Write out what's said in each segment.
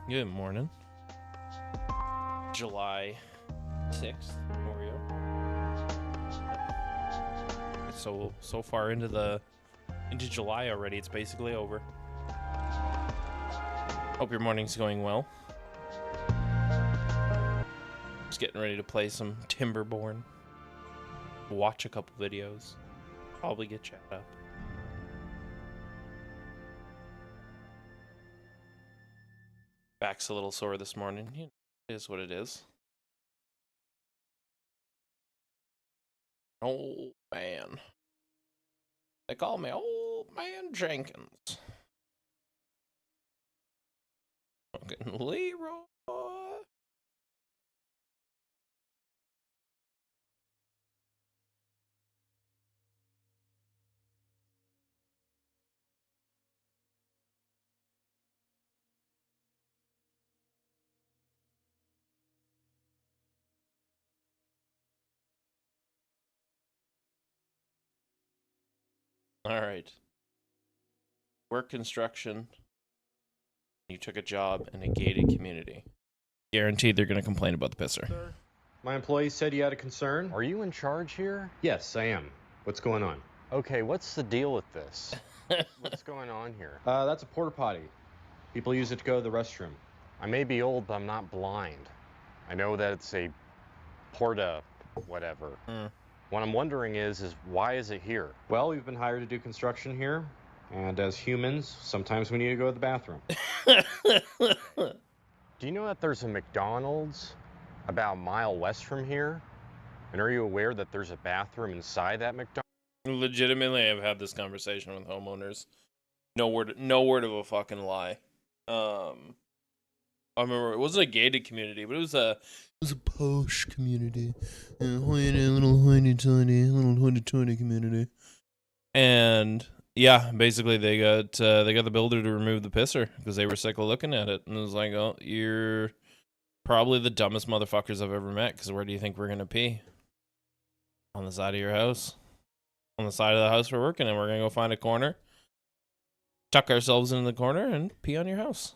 Good morning. July 6th. Oreo. So far into July already. It's basically over. Hope your morning's going well. Just getting ready to play some Timberborn. Watch a couple videos. Probably get chat up. Back's a little sore this morning. It is what it is. Old man. They call me Old Man Jenkins. Fucking Leroy. All right. Work construction. You took a job in a gated community. Guaranteed they're going to complain about the pisser. Sir, my employee said you had a concern. Are you in charge here? Yes, I am. What's going on? Okay, what's the deal with this? What's going on here? That's a porta potty. People use it to go to the restroom. I may be old, but I'm not blind. I know that it's a porta whatever. What I'm wondering is why is it here? Well, we've been hired to do construction here, and as humans, sometimes we need to go to the bathroom. Do you know that there's a McDonald's about a mile west from here? And are you aware that there's a bathroom inside that McDonald's? Legitimately, I've had this conversation with homeowners. No word of a fucking lie. I remember it wasn't a gated community, but it was a posh community, a little hoity-toity community. And yeah, basically they got the builder to remove the pisser because they were sick of looking at it, and it was like, oh, you're probably the dumbest motherfuckers I've ever met. Because where do you think we're gonna pee? On the side of your house, on the side of the house we're working in. We're gonna go find a corner, tuck ourselves in the corner, and pee on your house.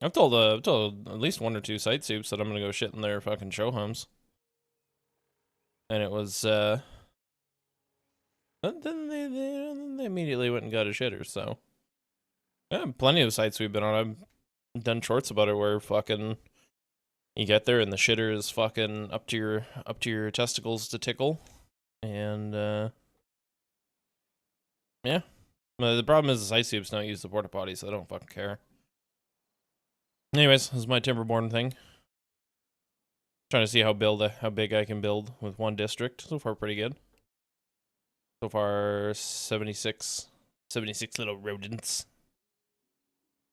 I've told at least one or two site soups that I'm gonna go shit in their fucking show homes, and it was then they immediately went and got a shitter. So yeah, plenty of sites we've been on. I've done shorts about it where fucking you get there and the shitter is fucking up to your testicles to tickle, and yeah. The problem is the site soups don't use the porta potty, so I don't fucking care. Anyways, this is my Timberborn thing. Trying to see how big I can build with one district. So far, pretty good. So far, 76 little rodents.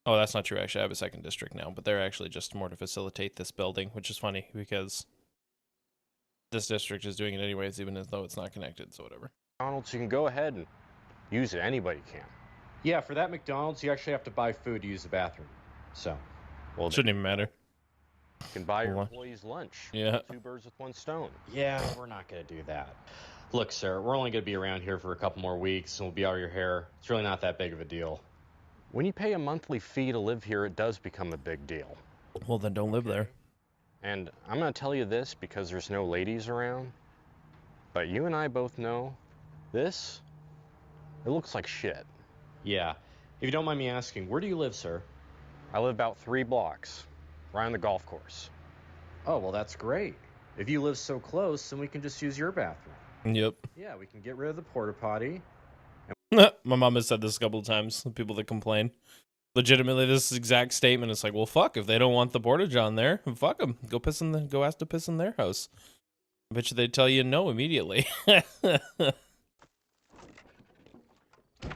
Oh, that's not true, actually. I have a second district now, but they're actually just more to facilitate this building, which is funny because this district is doing it anyways, even as though it's not connected, so whatever. McDonald's, you can go ahead and use it. Anybody can. Yeah, for that McDonald's, you actually have to buy food to use the bathroom. So, Well, Shouldn't even matter. You can buy your employees lunch. Yeah. 2 birds with 1 stone. yeah, we're not going to do that. Look, sir, we're only going to be around here for a couple more weeks, and we'll be out of your hair. It's really not that big of a deal. When you pay a monthly fee to live here, it does become a big deal. Well, then don't live there. And I'm going to tell you this because there's no ladies around, but you and I both know this, it looks like shit. Yeah. If you don't mind me asking, where do you live, sir? I live about 3 blocks, right on the golf course. Oh, well, that's great. If you live so close, then we can just use your bathroom. Yep. Yeah, we can get rid of the porta potty. My mom has said this a couple of times, the people that complain. Legitimately, this exact statement. It's like, well, fuck, if they don't want the portage on there, fuck them. Go ask to piss in their house. I bet you they'd tell you no immediately. And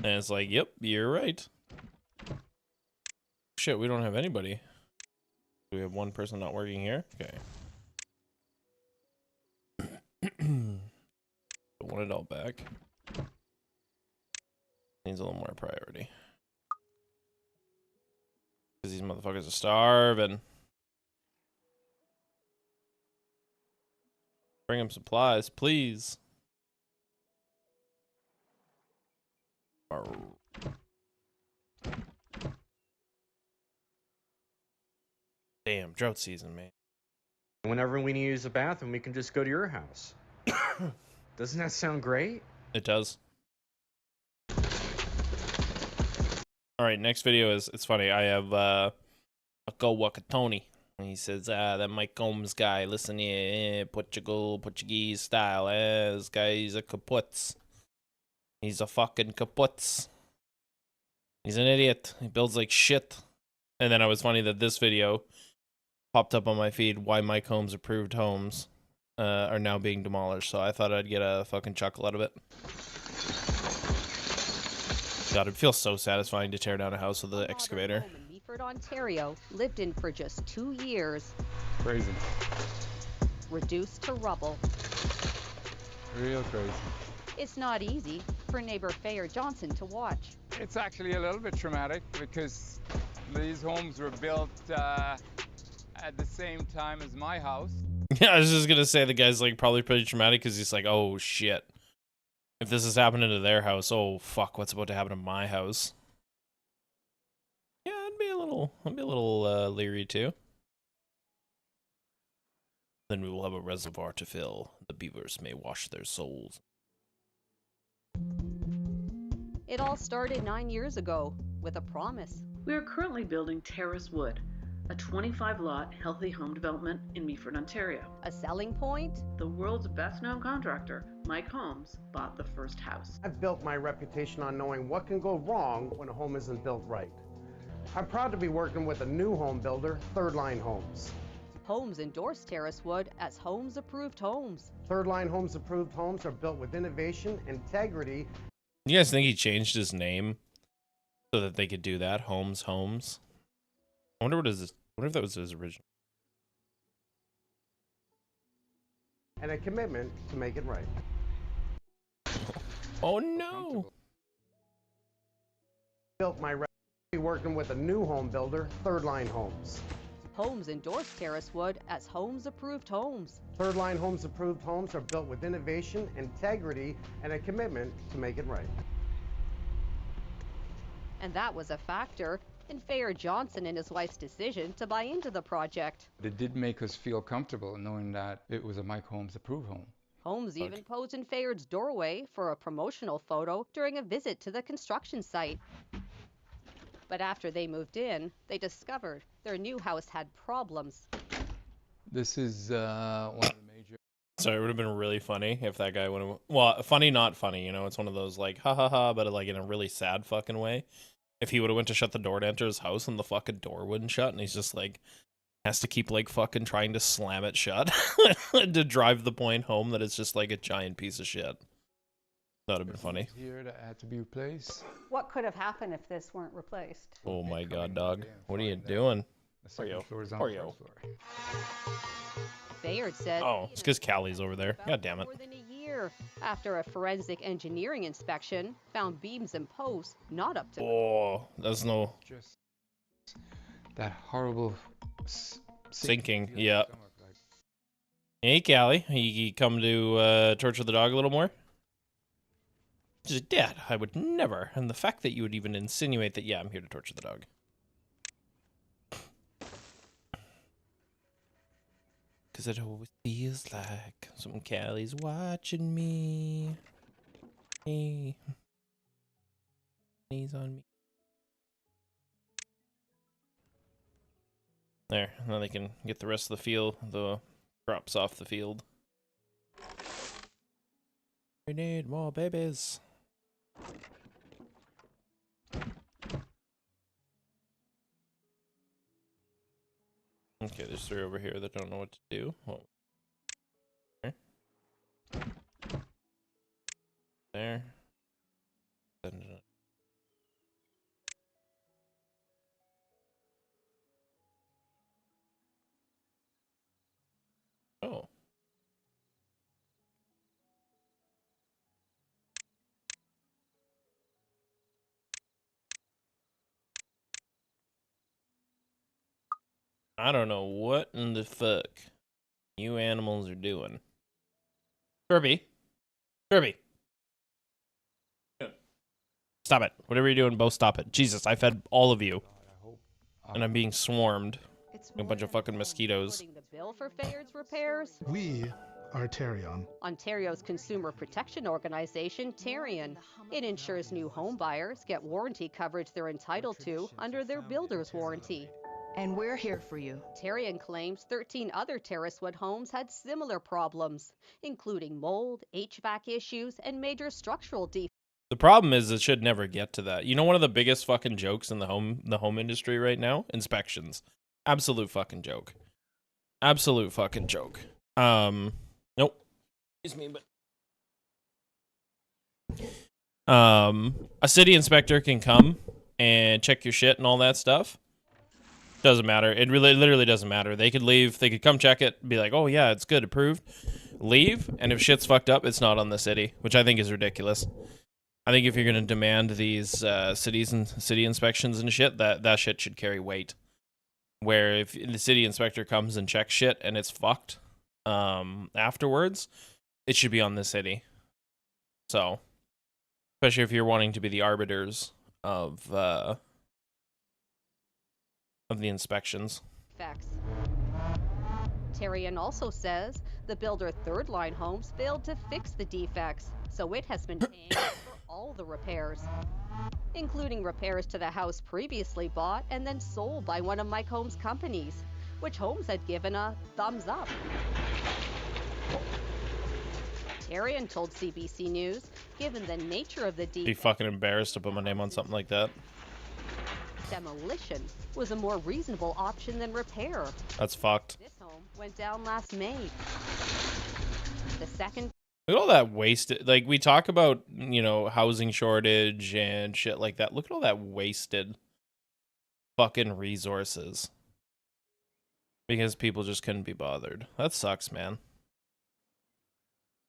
it's like, yep, you're right. Shit, we don't have anybody. We have one person not working here? Okay. Want it all back. Needs a little more priority. Because these motherfuckers are starving. Bring them supplies, please. Damn, drought season, man. Whenever we need to use the bathroom, we can just go to your house. Doesn't that sound great? It does. All right, next video is, it's funny. I have a Wakatoni. He says, that Mike Combs guy, listen here, Portuguese style. This guy's a kaputz. He's a fucking kaputz. He's an idiot. He builds like shit. And then it was funny that this video popped up on my feed, why Mike Holmes approved homes are now being demolished. So I thought I'd get a fucking chuckle out of it. God, it feels so satisfying to tear down a house with an excavator. Home in Meaford, Ontario, lived in for just 2 years. Crazy. Reduced to rubble. Real crazy. It's not easy for neighbor Fayer Johnson to watch. It's actually a little bit traumatic because these homes were built at the same time as my house. Yeah, I was just gonna say the guy's like probably pretty traumatic because he's like, oh shit. If this is happening to their house, oh fuck, what's about to happen to my house? Yeah, I'd be a little leery too. Then we will have a reservoir to fill. The beavers may wash their souls. It all started 9 years ago with a promise. We are currently building Terrace Wood, a 25-lot healthy home development in Meaford, Ontario. A selling point? The world's best-known contractor, Mike Holmes, bought the first house. I've built my reputation on knowing what can go wrong when a home isn't built right. I'm proud to be working with a new home builder, Third Line Homes. Holmes endorsed Terrace Wood as Holmes Approved Homes. Third Line Homes approved homes are built with innovation, integrity. You guys think he changed his name so that they could do that? Holmes. I wonder what is this? I wonder if that was his original. And a commitment to make it right. Oh no! Built my reputation working with a new home builder, Third Line Homes. Holmes endorsed Terrace Wood as Holmes Approved Homes. Third Line Homes approved homes are built with innovation, integrity, and a commitment to make it right. And that was a factor in Fayer Johnson and his wife's decision to buy into the project. It did make us feel comfortable knowing that it was a Mike Holmes approved home. Holmes even posed in Fayard's doorway for a promotional photo during a visit to the construction site. But after they moved in, they discovered their new house had problems. This is one of the major... So it would have been really funny if that guy would have... Well, funny, not funny, you know? It's one of those, like, ha ha ha, but like in a really sad fucking way. If he would have went to shut the door to enter his house and the fucking door wouldn't shut, and he's just, like, has to keep, like, fucking trying to slam it shut to drive the point home that it's just, like, a giant piece of shit. That would have been funny. Here that had to be replaced. What could have happened if this weren't replaced? Oh my god, dog. What are you doing? The second floor is on Poor the yo. first floor. Fayard said... Oh, it's because Callie's over there. God damn it. More than a year after a forensic engineering inspection found beams and posts not up to... Oh, that's no... Just that horrible Sinking, feeling in yeah. the stomach, like, Hey, Callie, you come to torture the dog a little more? Just, Dad, I would never. And the fact that you would even insinuate that, yeah, I'm here to torture the dog. Because it always feels like some Callie's watching me. Hey. He's on me. There, now they can get the rest of the field, the crops off the field. We need more babies. Okay, there's 3 over here that don't know what to do. Well, there. There. Send it up. Oh. I don't know what in the fuck you animals are doing. Kirby. Stop it. Whatever you're doing, both stop it. Jesus, I fed all of you. God, I hope And I'm being swarmed. A bunch of fucking mosquitoes. Footing the bill for Fayard's repairs? We are Terrion. Ontario's consumer protection organization, Terrion. It ensures new home buyers get warranty coverage they're entitled to under their builder's warranty. And we're here for you. Terrion claims 13 other Terracewood homes had similar problems, including mold, HVAC issues, and major structural defects. The problem is it should never get to that. You know, one of the biggest fucking jokes in the home industry right now? Inspections. Absolute fucking joke. Absolute fucking joke. Nope. Excuse me, but a city inspector can come and check your shit and all that stuff. Doesn't matter. It literally doesn't matter. They could leave. They could come check it, be like, "Oh yeah, it's good, approved." Leave, and if shit's fucked up, it's not on the city, which I think is ridiculous. I think if you're gonna demand these city inspections and shit, that shit should carry weight. Where if the city inspector comes and checks shit and it's fucked, afterwards, it should be on the city. So, especially if you're wanting to be the arbiters of the inspections. Terrion also says the builder Third Line Homes failed to fix the defects, so it has been paying for all the repairs, including repairs to the house previously bought and then sold by one of Mike Holmes' companies, which Holmes had given a thumbs up. Terrion told CBC News, given the nature of the Be fucking embarrassed to put my name on something like that. Demolition was a more reasonable option than repair. That's fucked. This home went down last May. The second. Look at all that wasted. Like, we talk about, you know, housing shortage and shit like that. Look at all that wasted fucking resources. Because people just couldn't be bothered. That sucks, man.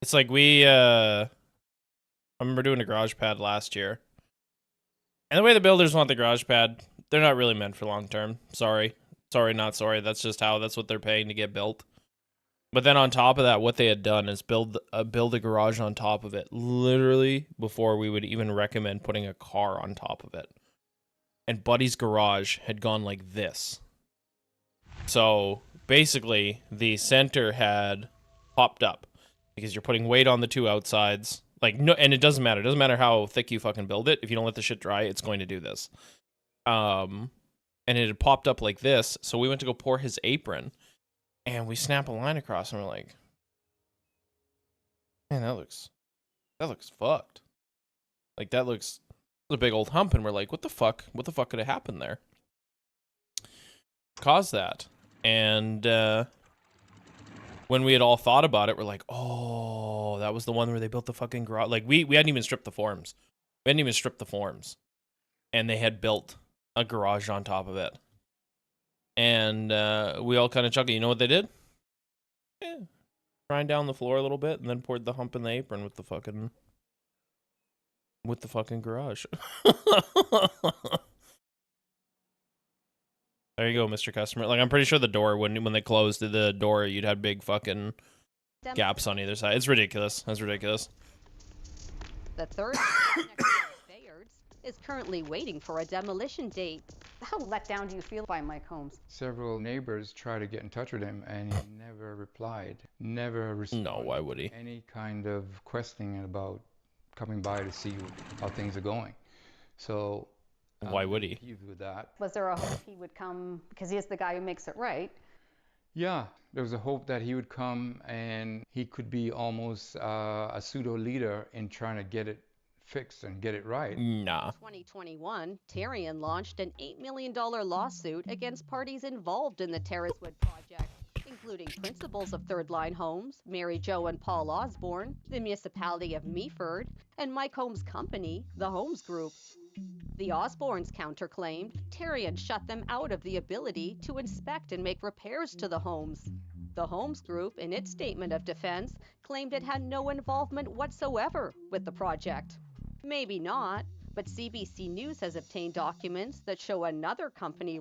It's like I remember doing a garage pad last year. And the way the builders want the garage pad, they're not really meant for long term. Sorry. Sorry, not sorry. That's just that's what they're paying to get built. But then on top of that, what they had done is build a garage on top of it, literally before we would even recommend putting a car on top of it. And Buddy's garage had gone like this. So basically, the center had popped up because you're putting weight on the two outsides. Like, no, and it doesn't matter. It doesn't matter how thick you fucking build it. If you don't let the shit dry, it's going to do this. And it had popped up like this. So we went to go pour his apron. And we snap a line across, and we're like, man, that looks fucked. Like, that looks a big old hump, and we're like, what the fuck could have happened there? Caused that. And when we had all thought about it, we're like, oh, that was the one where they built the fucking garage. Like, we hadn't even stripped the forms. And they had built a garage on top of it. And we all kind of chuckled. You know what they did? Yeah. Grind down the floor a little bit and then poured the hump in the apron with the fucking garage. There you go, Mr. Customer. Like, I'm pretty sure the door, when they closed the door, you'd have big fucking gaps on either side. It's ridiculous. That's ridiculous. The third next to Fayard's is currently waiting for a demolition date. How let down do you feel by Mike Holmes? Several neighbors tried to get in touch with him, and he never replied. Never responded. No, why would he? Any kind of questioning about coming by to see how things are going. So why would he? With that. Was there a hope he would come, because he's the guy who makes it right? Yeah, there was a hope that he would come and he could be almost a pseudo leader in trying to get it fixed and get it right. Nah. In 2021, Terrion launched an $8 million lawsuit against parties involved in the Terracewood project, including principals of Third Line Homes, Mary Jo and Paul Osborne, the municipality of Meaford, and Mike Holmes' company, the Holmes Group. The Osbornes counterclaimed Terrion shut them out of the ability to inspect and make repairs to the homes. The Holmes Group, in its statement of defense, claimed it had no involvement whatsoever with the project. Maybe not, but CBC News has obtained documents that show another company.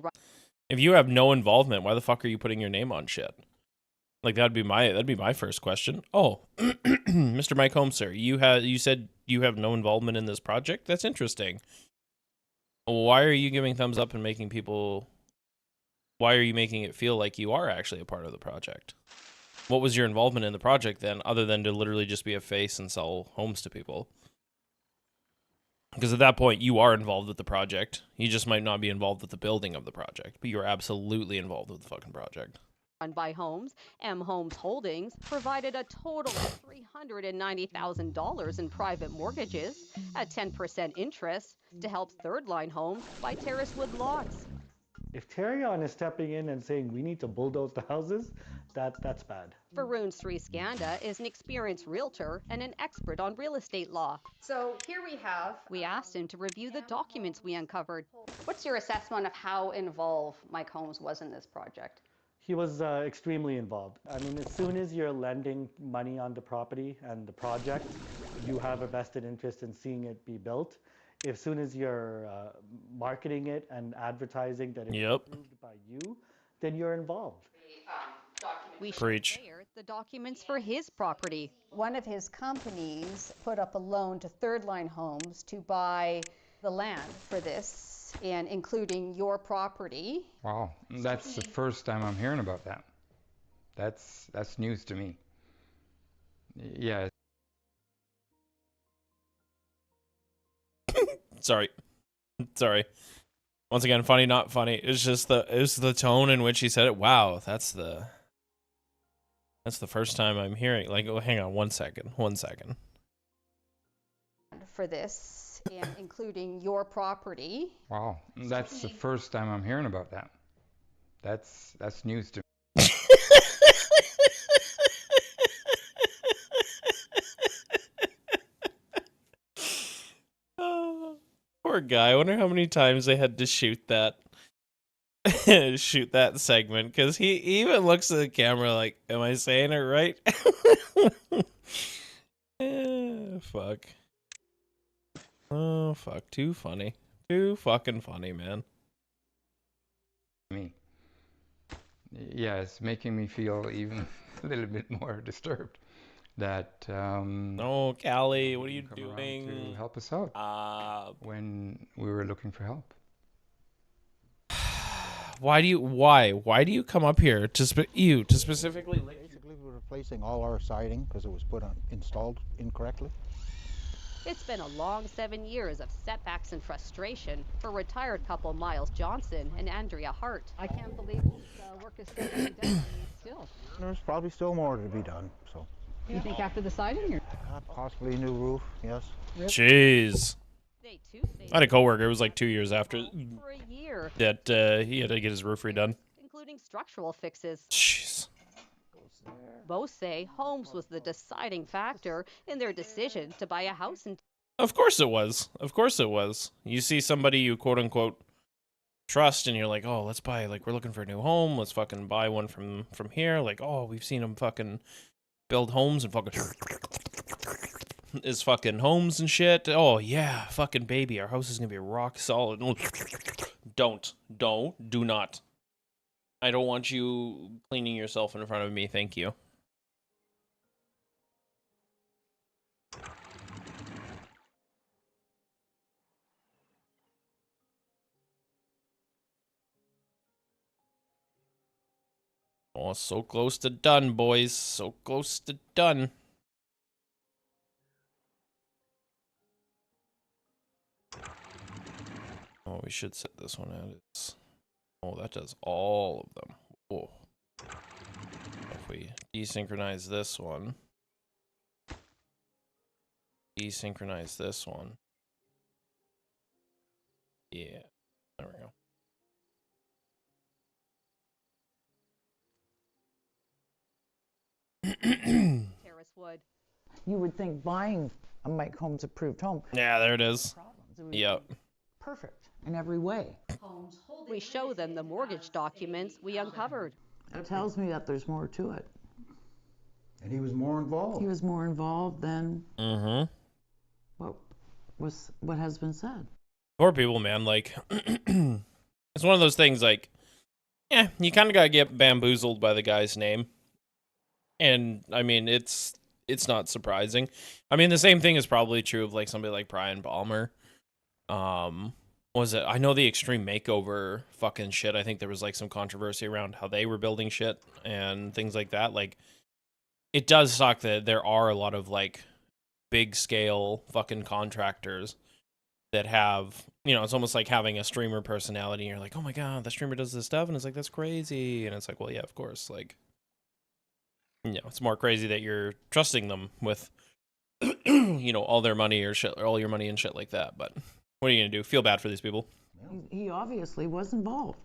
If you have no involvement, why the fuck are you putting your name on shit? Like, that'd be my first question. Oh, Mr. Mike Holmes, sir, you said you have no involvement in this project? That's interesting. Why are you giving thumbs up and making people why are you making it feel like you are actually a part of the project? What was your involvement in the project then, other than to literally just be a face and sell homes to people? Because at that point, you are involved with the project. You just might not be involved with the building of the project, but you're absolutely involved with the fucking project. Run by Homes, M Homes Holdings provided a total of $390,000 in private mortgages at 10% interest to help third-line homes buy terrace wood lots. If Terrion is stepping in and saying we need to bulldoze the houses, that's bad. Varun Sriskanda is an experienced realtor and an expert on real estate law. So here we have. We asked him to review the documents we uncovered. What's your assessment of how involved Mike Holmes was in this project? He was extremely involved. I mean, as soon as you're lending money on the property and the project, you have a vested interest in seeing it be built. As soon as you're marketing it and advertising that it's approved by you, then you're involved. We showed Bayer the documents for his property. One of his companies put up a loan to Third Line Homes to buy the land for this, and including your property. Wow, that's the first time I'm hearing about that. That's news to me. Yeah. Sorry. Once again, funny, not funny. It's just the tone in which he said it. Wow, that's the first time I'm hearing. Like, oh, hang on, one second. For this, and including your property. Wow, that's the first time I'm hearing about that. That's news to me. Poor guy. I wonder how many times they had to shoot that segment, because he even looks at the camera like, am I saying it right? Fuck. Oh, fuck. Too funny. Too fucking funny, man. Me. Yeah, it's making me feel even a little bit more disturbed. That oh, Callie, what are you doing to help us out when we were looking for help? Why do you come up here to specifically? Basically, we're replacing all our siding because it was installed incorrectly. It's been a long 7 years of setbacks and frustration for retired couple Miles Johnson and Andrea Hart. I can't believe this work is still being done. Still. There's probably still more to be done. So. You think after the siding, or possibly a new roof? Yes. Jeez. I had a coworker. It was like 2 years after for a year that he had to get his roof redone, including structural fixes. Jeez. Both say Holmes was the deciding factor in their decision to buy a house in. Of course it was. You see somebody you quote unquote trust, and you're like, oh, let's buy. Like, we're looking for a new home. Let's fucking buy one from here. Like, oh, we've seen them fucking build homes and fucking is fucking homes and shit. Oh yeah, fucking baby, our house is gonna be rock solid. Do not. I don't want you cleaning yourself in front of me. Thank you. Oh, so close to done, boys. So close to done. Oh, we should set this one out. Oh, that does all of them. Oh. If we desynchronize this one. Desynchronize this one. Yeah. There we go. Terrace wood. You would think buying a Mike Holmes approved home. Yeah, there it is. Yep. Perfect in every way. We show them the mortgage documents we uncovered. It tells me that there's more to it. And he was more involved. He was more involved than what has been said. Poor people, man. Like, it's one of those things. Like, yeah, you kind of gotta get bamboozled by the guy's name. And I mean, it's not surprising. I mean, the same thing is probably true of like somebody like Brian Balmer. was it? I know the Extreme Makeover fucking shit. I think there was like some controversy around how they were building shit and things like that. Like, it does suck that there are a lot of like big scale fucking contractors that have, you know, it's almost like having a streamer personality. And you're like, oh my god, the streamer does this stuff, and it's like, that's crazy. And it's like, well, yeah, of course. Like, you know, it's more crazy that you're trusting them with, you know, all their money or shit, or all your money and shit like that. But what are you gonna do? Feel bad for these people. He obviously was involved.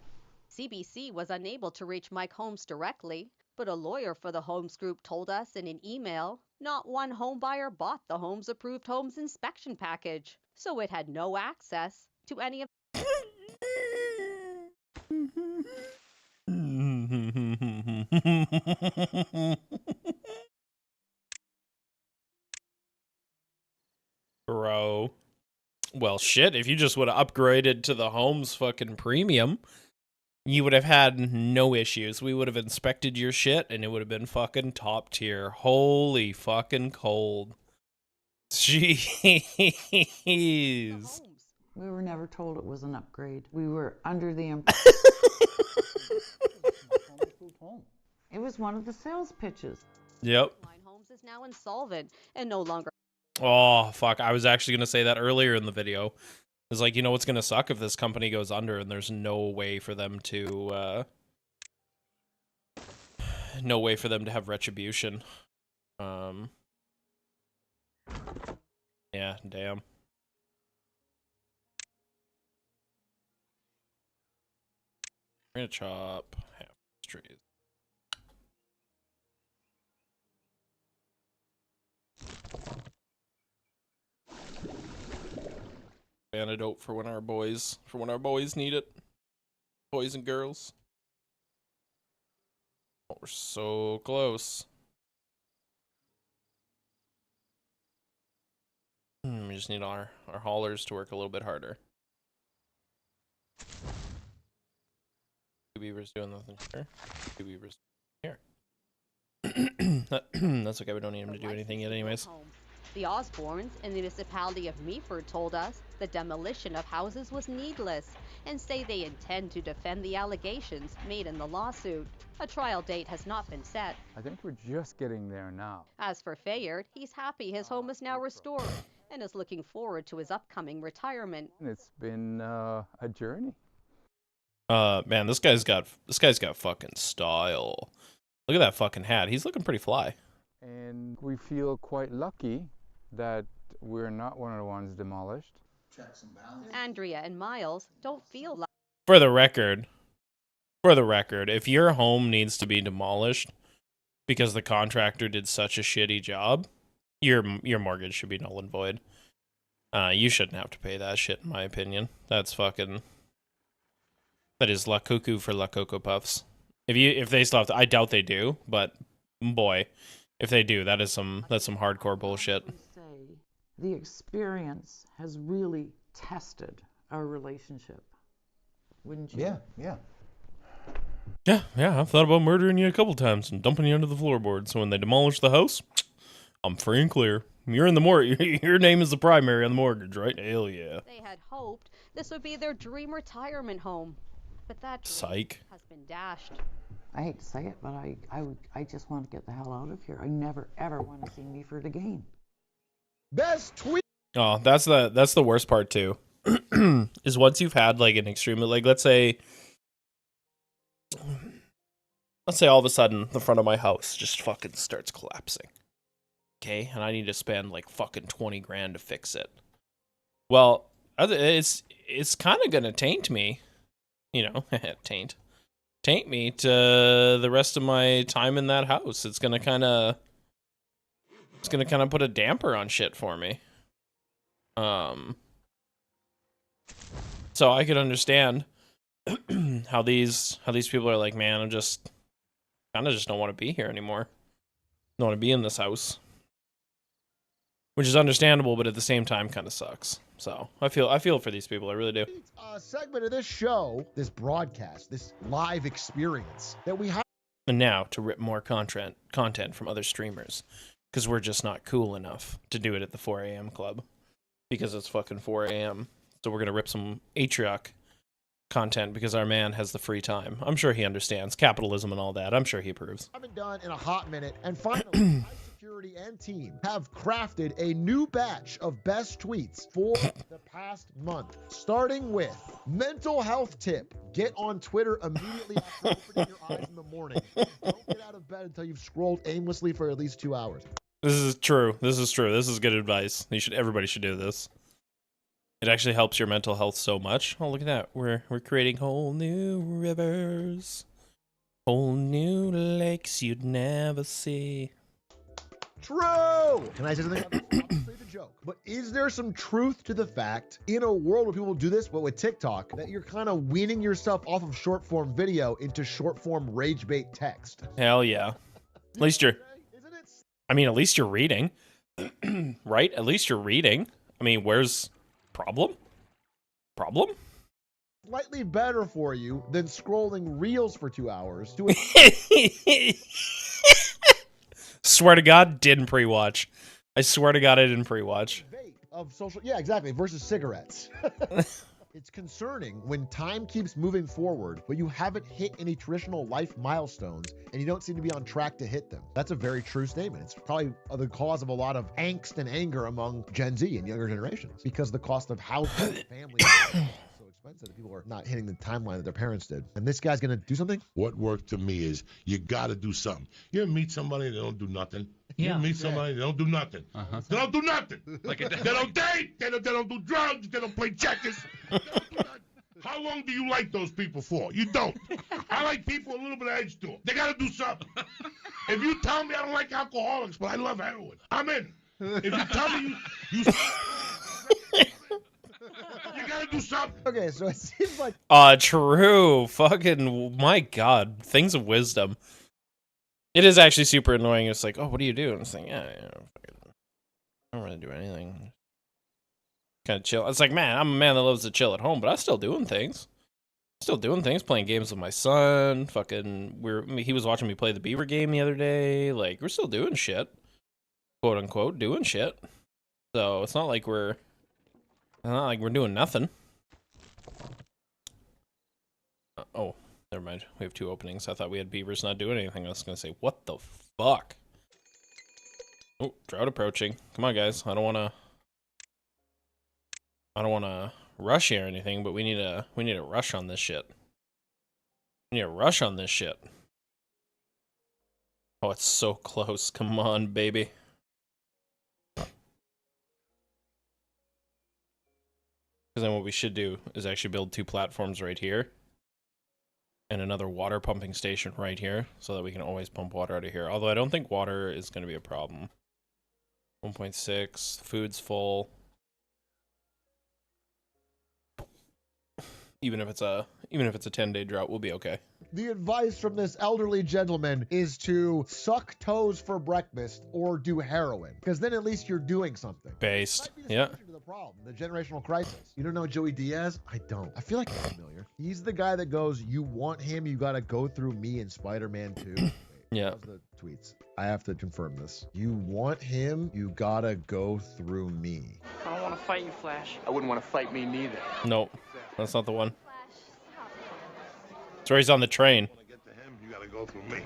CBC was unable to reach Mike Holmes directly, but a lawyer for the Holmes Group told us in an email not one home buyer bought the Holmes approved homes inspection package, so it had no access to any of Bro. Well, shit, if you just would have upgraded to the Holmes fucking premium, you would have had no issues. We would have inspected your shit, and it would have been fucking top tier. Holy fucking cold. Jeez. We were never told it was an upgrade. We were under the impression. It was one of the sales pitches. Yep. Holmes is now insolvent and no longer. Oh, fuck. I was actually going to say that earlier in the video. It's like, you know what's going to suck if this company goes under and there's no way for them to, have retribution. Yeah, damn. We're going to chop half the trees. Antidote for when our boys need it. Boys and girls. Oh, we're so close. We just need our haulers to work a little bit harder. Two beavers doing nothing here. Two beavers here. That's okay, we don't need them to do anything yet anyways. The Osborns in the municipality of Meaford told us the demolition of houses was needless and say they intend to defend the allegations made in the lawsuit. A trial date has not been set. I think we're just getting there now. As for Fayard, he's happy his home is now restored and is looking forward to his upcoming retirement. It's been a journey. Man, this guy's got fucking style. Look at that fucking hat. He's looking pretty fly. And we feel quite lucky that we're not one of the ones demolished. Checks and balances. Andrea and Miles don't feel like. For the record, if your home needs to be demolished because the contractor did such a shitty job, your mortgage should be null and void. You shouldn't have to pay that shit, in my opinion. That is La Cuckoo for La Cocoa Puffs. If they still have to, I doubt they do, but boy, if they do, that's some hardcore bullshit. The experience has really tested our relationship, wouldn't you? Yeah. Yeah, I've thought about murdering you a couple times and dumping you under the floorboard. So when they demolish the house, I'm free and clear. You're in the mortgage. Your name is the primary on the mortgage, right? Hell yeah. They had hoped this would be their dream retirement home, but that dream has been dashed. I hate to say it, but I just want to get the hell out of here. I never ever want to see Meaford again. Best tweet. Oh, that's the worst part too. Is once you've had like an extremely, like let's say all of a sudden the front of my house just fucking starts collapsing. Okay, and I need to spend like fucking 20 grand to fix it. Well, it's kind of gonna taint me, you know, taint me to the rest of my time in that house. It's gonna kind of put a damper on shit for me. So I could understand how these people are like, man, I just don't want to be here anymore. Don't want to be in this house. Which is understandable, but at the same time kind of sucks. So I feel for these people, I really do. A segment of this show, this broadcast, this live experience that we have. And now to rip more content from other streamers, because we're just not cool enough to do it at the 4 a.m. club, because it's fucking 4 a.m. So we're going to rip some Atrioc content because our man has the free time. I'm sure he understands capitalism and all that. I'm sure he approves. Haven't done in a hot minute. And finally, High Security and team have crafted a new batch of best tweets for the past month, starting with mental health tip. Get on Twitter immediately after opening your eyes in the morning. Don't get out of bed until you've scrolled aimlessly for at least 2 hours. This is true. This is true. This is good advice. Everybody should do this. It actually helps your mental health so much. Oh, look at that. We're creating whole new rivers. Whole new lakes you'd never see. True! Can I say something about this? Obviously it's a joke. But is there some truth to the fact, in a world where people do this, but with TikTok, that you're kind of weaning yourself off of short-form video into short-form rage bait text? Hell yeah. At least you're... I mean, at least you're reading. Right? At least you're reading. I mean, where's... Problem? Slightly better for you than scrolling reels for 2 hours. Swear to God, didn't pre-watch. I swear to God, I didn't pre-watch. Of social, yeah, exactly, versus cigarettes. It's concerning when time keeps moving forward, but you haven't hit any traditional life milestones, and you don't seem to be on track to hit them. That's a very true statement. It's probably the cause of a lot of angst and anger among Gen Z and younger generations, because the cost of housing and family is so expensive that people are not hitting the timeline that their parents did. And this guy's gonna do something? What worked to me is you gotta do something. You ever meet somebody that don't do nothing? You ever meet somebody that don't do nothing? They don't do nothing. They don't date. They don't do drugs. They don't play checkers. They don't do nothing. How long do you like those people for? You don't. I like people a little bit of edge to them. They gotta do something. If you tell me I don't like alcoholics, but I love heroin, I'm in. If you tell me you gotta do something. Okay, so it seems like... True. Fucking, my God. Things of wisdom. It is actually super annoying. It's like, oh, what do you do? And it's like, yeah, I don't really do anything. Kind of chill. It's like, man, I'm a man that loves to chill at home, but I'm still doing things. Playing games with my son. Fucking, he was watching me play the Beaver game the other day. Like, we're still doing shit. Quote unquote, doing shit. So it's not like we're doing nothing. Oh. Never mind. We have 2 openings. I thought we had beavers not doing anything. I was going to say, what the fuck? Oh, drought approaching. Come on, guys. I don't want to rush here or anything, but we need a rush on this shit. We need a rush on this shit. Oh, it's so close. Come on, baby. Because then what we should do is actually build 2 platforms right here. And another water pumping station right here, so that we can always pump water out of here. Although I don't think water is going to be a problem. 1.6, food's full. Even if it's a 10-day drought, we'll be okay. The advice from this elderly gentleman is to suck toes for breakfast or do heroin, because then at least you're doing something. Based, yeah. To the problem, the generational crisis. You don't know Joey Diaz? I don't. I feel like I'm familiar. He's the guy that goes, "You want him, you gotta go through me in Spider-Man 2." Yeah. The tweets. I have to confirm this. You want him, you gotta go through me. I don't want to fight you, Flash. I wouldn't want to fight me neither. Nope, that's not the one. That's where he's on the train. To get to him, you gotta go through me.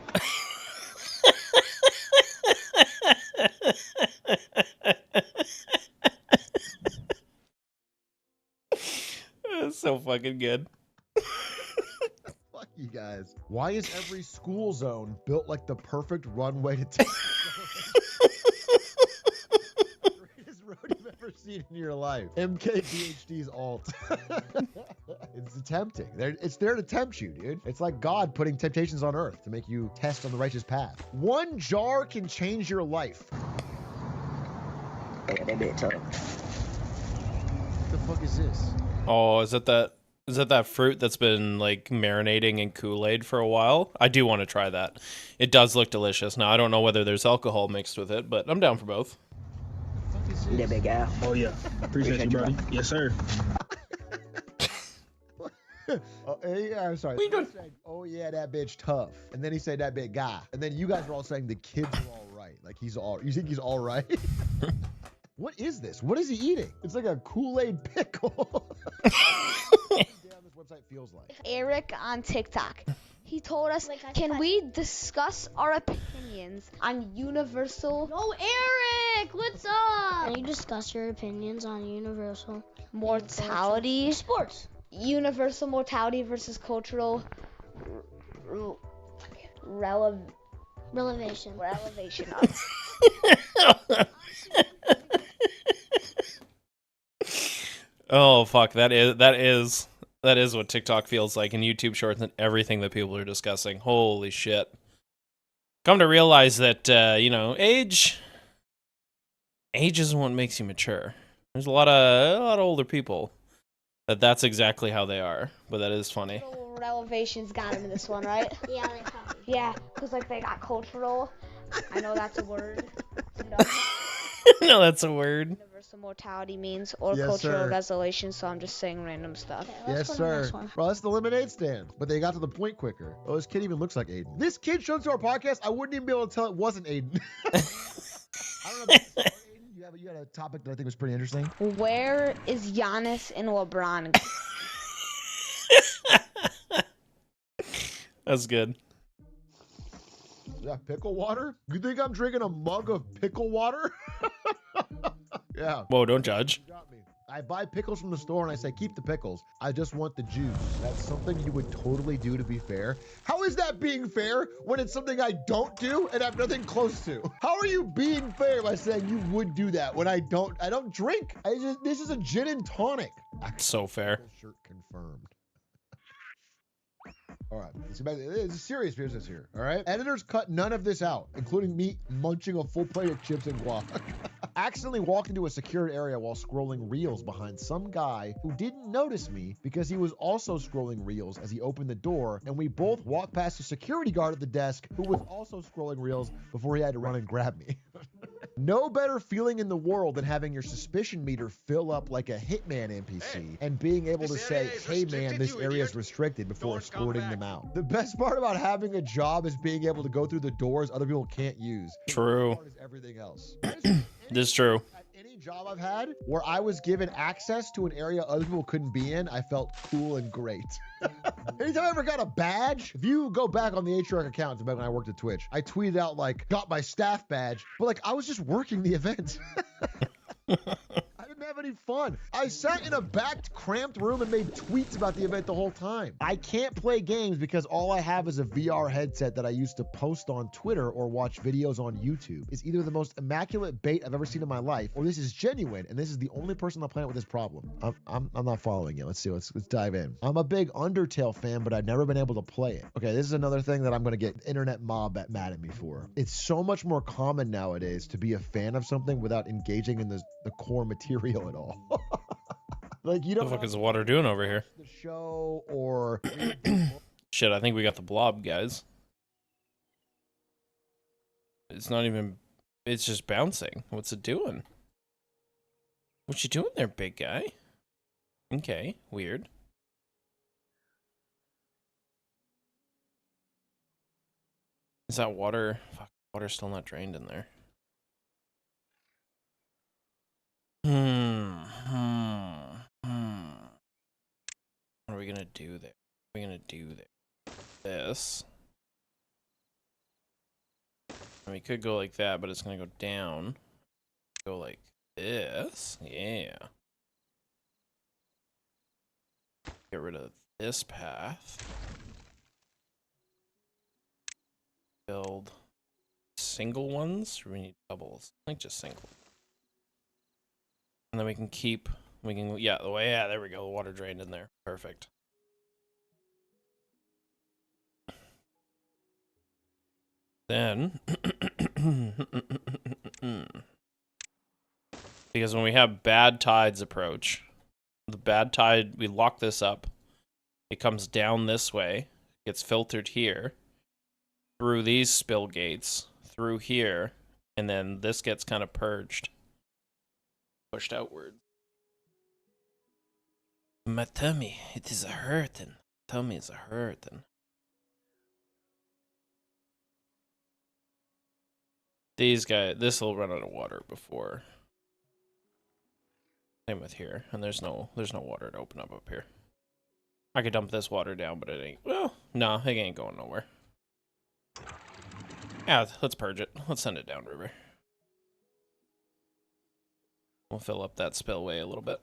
That's so fucking good. Fuck you guys. Why is every school zone built like the perfect runway to take the greatest road you've ever seen in your life? MKBHD's alt. It's tempting. It's there to tempt you, dude. It's like God putting temptations on earth to make you test on the righteous path. 1 jar can change your life. What the fuck is this? Oh, is that that fruit that's been like marinating in Kool-Aid for a while? I do want to try that. It does look delicious. Now, I don't know whether there's alcohol mixed with it, but I'm down for both. Yeah, big guy. Oh, yeah. Appreciate you, buddy. Yes, sir. Oh, yeah, I'm sorry. He said, "Oh yeah, that bitch tough," and then he said that big guy, and then you guys are all saying the kids are all right. Like you think he's all right? What is this? What is he eating? It's like a Kool-Aid pickle. Damn, this website feels like. Eric on TikTok. He told us, can we discuss our opinions on universal... No, Eric, what's up? Can you discuss your opinions on universal mortality? Sports. Universal mortality versus cultural relevation. Oh fuck, that is what TikTok feels like, and YouTube Shorts and everything that people are discussing. Holy shit. Come to realize that age isn't what makes you mature. There's a lot of older people that's exactly how they are, but that is funny. Relevation's got him in this one, right? Yeah, they probably. Yeah, because like they got cultural. I know that's a word. No, that's a word. Universal mortality means or Yes, cultural sir. resolution, so I'm just saying random stuff. Yes, sir. Well, that's the lemonade stand. But they got to the point quicker. Oh, this kid even looks like Aiden. This kid showed up to our podcast. I wouldn't even be able to tell it wasn't Aiden. I don't know if Aiden, you had a topic that I think was pretty interesting. Where is Giannis and LeBron? That's good. Is that pickle water? You think I'm drinking a mug of pickle water? Yeah. Whoa, don't judge. You got me. I buy pickles from the store and I say, keep the pickles. I just want the juice. That's something you would totally do, to be fair. How is that being fair when it's something I don't do and have nothing close to? How are you being fair by saying you would do that when I don't drink? This is a gin and tonic. So fair. Shirt confirmed. All right, let's get back. It's serious business here, all right? Editors cut none of this out, including me munching a full plate of chips and guac. Accidentally walked into a secured area while scrolling reels behind some guy who didn't notice me because he was also scrolling reels as he opened the door, and we both walked past the security guard at the desk who was also scrolling reels before he had to run and grab me. No better feeling in the world than having your suspicion meter fill up like a Hitman NPC and being able to say, hey man, this area is restricted before escorting them out. The best part about having a job is being able to go through the doors other people can't use. True. The part is everything else. This is true. At any job I've had where I was given access to an area other people couldn't be in, I felt cool and great. Anytime I ever got a badge, if you go back on the HREC account back when I worked at Twitch, I tweeted out like, got my staff badge, but like I was just working the event. I didn't have any fun. I sat in a backed, cramped room and made tweets about the event the whole time. I can't play games because all I have is a VR headset that I used to post on Twitter or watch videos on YouTube. It's either the most immaculate bait I've ever seen in my life, or this is genuine, and this is the only person on the planet with this problem. I'm not following you. Let's see. Let's dive in. I'm a big Undertale fan, but I've never been able to play it. Okay, this is another thing that I'm going to get internet mob mad at me for. It's so much more common nowadays to be a fan of something without engaging in the core material at all. Like you don't. What the fuck is the water doing over here? The show or shit. I think we got the blob, guys. It's not even. It's just bouncing. What's it doing? What you doing there, big guy? Okay, weird. Is that water? Fuck, water's still not drained in there. What are we gonna do there? What are we gonna do there? This. And we could go like that, but it's gonna go down. Go like this. Yeah. Get rid of this path. Build single ones, or we need doubles? I think just single. And then we can keep, yeah, there we go, the water drained in there. Perfect. Then, because when we have bad tides approach, the bad tide, we lock this up. It comes down this way, gets filtered here, through these spill gates, through here, and then this gets kind of purged. Pushed outward. My tummy, it is a hurting. Tummy is a hurting. These guys, this will run out of water before Same with here, and there's no water to open up here. I could dump this water down, but it ain't. Well, no, it ain't going nowhere. Yeah, let's purge it. Let's send it down river. We'll fill up that spillway a little bit.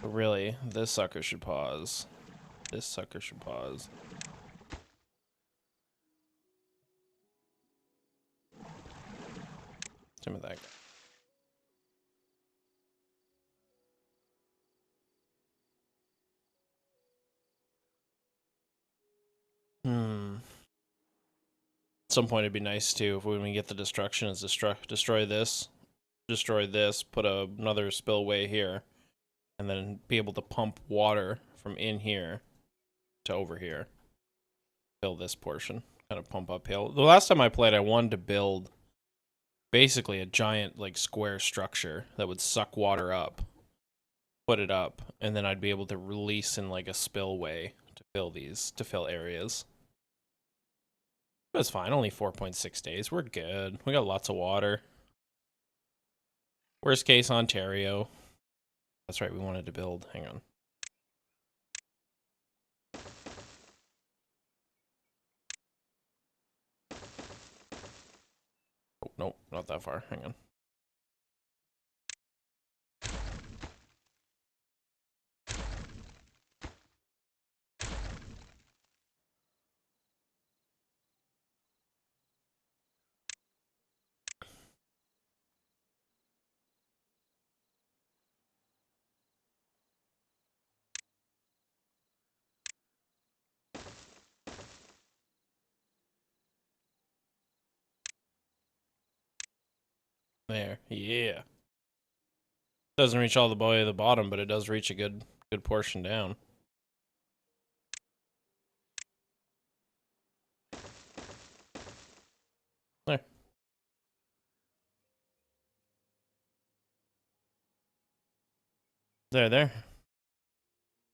But really, this sucker should pause. This sucker should pause. Some of that. At some point it'd be nice too if when we get the destruction is destroy this, put another spillway here, and then be able to pump water from in here to over here. Fill this portion, kind of pump uphill. The last time I played, I wanted to build basically a giant like square structure that would suck water up, put it up, and then I'd be able to release in like a spillway to fill areas. That's fine, only 4.6 days. We're good. We got lots of water. Worst case, Ontario. That's right, we wanted to build. Hang on. Oh, nope, not that far. Hang on. There, yeah. Doesn't reach all the way to the bottom, but it does reach a good portion down. There. There.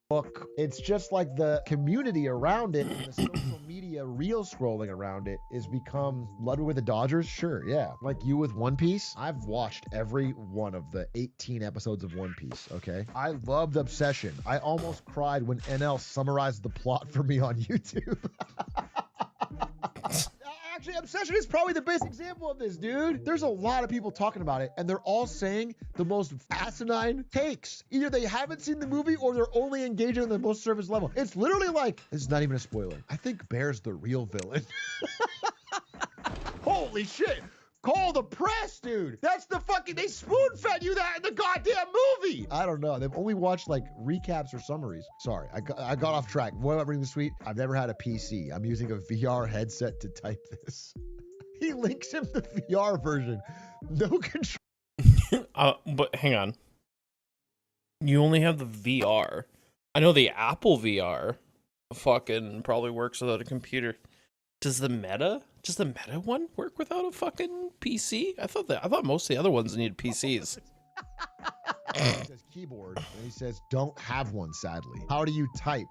Look, it's just like the community around it and the social media reel scrolling around it is become Ludwig with the Dodgers. Sure, yeah. Like you with One Piece. I've watched every one of the 18 episodes of One Piece, okay? I loved Obsession. I almost cried when NL summarized the plot for me on YouTube. Actually, Obsession is probably the best example of this, dude. There's a lot of people talking about it, and they're all saying the most asinine takes. Either they haven't seen the movie or they're only engaging on the most surface level. It's literally like, this is not even a spoiler. I think Bear's the real villain. Holy shit. Call the press, dude. That's the fucking, they spoon-fed you that in the goddamn movie. I don't know. They've only watched like recaps or summaries. Sorry, I got off track. What about Bring the Sweet? I've never had a PC. I'm using a VR headset to type this. He links him the VR version. No control. But hang on. You only have the VR. I know the Apple VR fucking probably works without a computer. Does the Meta one work without a fucking PC? I thought most of the other ones needed PCs. He says keyboard, and he says don't have one, sadly. How do you type?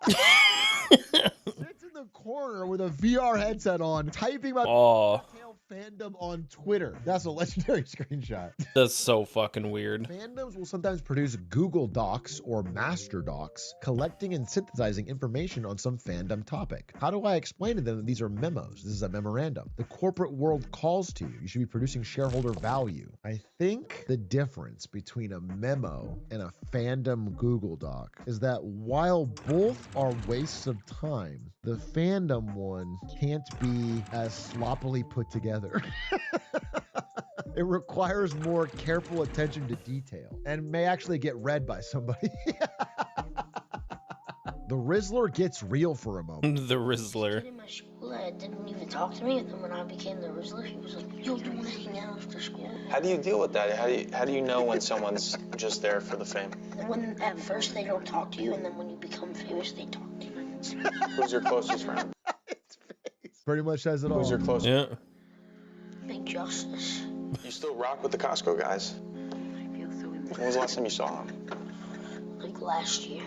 Sits in the corner with a VR headset on, typing about fandom on Twitter. That's a legendary screenshot. That's so fucking weird. Fandoms will sometimes produce Google Docs or Master Docs, collecting and synthesizing information on some fandom topic. How do I explain to them that these are memos? This is a memorandum. The corporate world calls to you. You should be producing shareholder value. I think the difference between a memo and a fandom Google Doc is that while both are wastes of time, the fandom one can't be as sloppily put together. It requires more careful attention to detail and may actually get read by somebody. The Rizzler gets real for a moment. The Rizzler. In my school that didn't even talk to me, and then when I became the Rizzler, he was like, "Yo, do you want to hang out after school?" How do you deal with that? How do you know when someone's just there for the fame? When at first they don't talk to you, and then when you become famous, they talk to you. Who's your closest friend? Pretty much says it all. Who's your closest? Yeah. Big Justice. You still rock with the Costco guys? When was the last time you saw him? Like last year.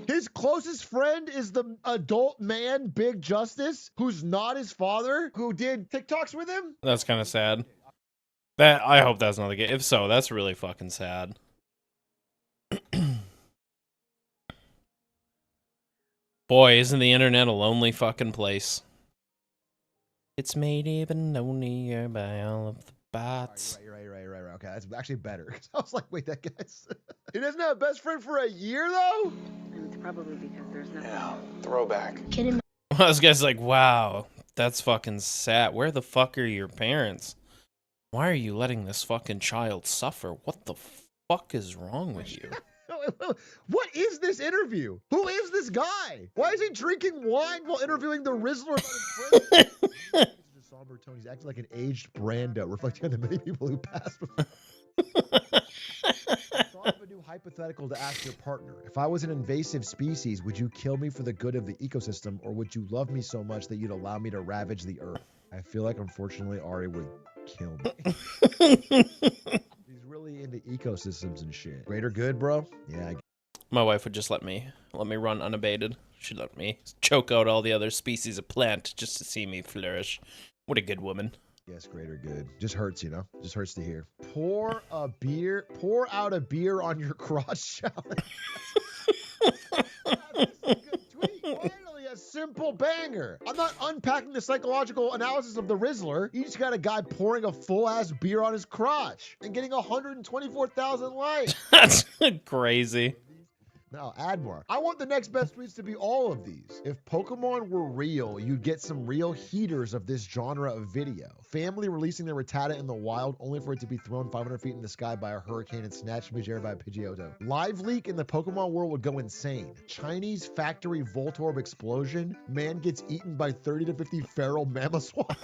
His closest friend is the adult man, Big Justice, who's not his father, who did TikToks with him. That's kind of sad. I hope that's not the case. If so, that's really fucking sad. Boy, isn't the internet a lonely fucking place? It's made even lonelier by all of the bots. Right. Okay, that's actually better. I was like, wait, that guy's... He doesn't have a best friend for a year, though? And it's probably because there's nothing. Yeah, throwback. Kidding. This guy's like, wow, that's fucking sad. Where the fuck are your parents? Why are you letting this fucking child suffer? What the fuck is wrong with you? What is this interview? Who is this guy? Why is he drinking wine while interviewing the Rizzler about his friend? Somber tone. He's acting like an aged Brando, reflecting on the many people who passed before. Thought of a new hypothetical to ask your partner. If I was an invasive species, would you kill me for the good of the ecosystem, or would you love me so much that you'd allow me to ravage the earth? I feel like, unfortunately, Ari would kill me. He's really into ecosystems and shit. Greater good, bro? Yeah. My wife would just let me run unabated. She'd let me choke out all the other species of plant just to see me flourish. What a good woman. Yes, greater good. Just hurts, you know? Just hurts to hear. Pour out a beer on your crotch challenge. That's a good tweet. Finally, a simple banger. I'm not unpacking the psychological analysis of the Rizzler. You just got a guy pouring a full-ass beer on his crotch and getting 124,000 likes. That's crazy. Now, add more. I want the next best tweets to be all of these. If Pokemon were real, you'd get some real heaters of this genre of video. Family releasing their Rattata in the wild, only for it to be thrown 500 feet in the sky by a hurricane and snatched mid-air by a Pidgeotto. Live leak in the Pokemon world would go insane. Chinese factory Voltorb explosion. Man gets eaten by 30 to 50 feral Mamoswine.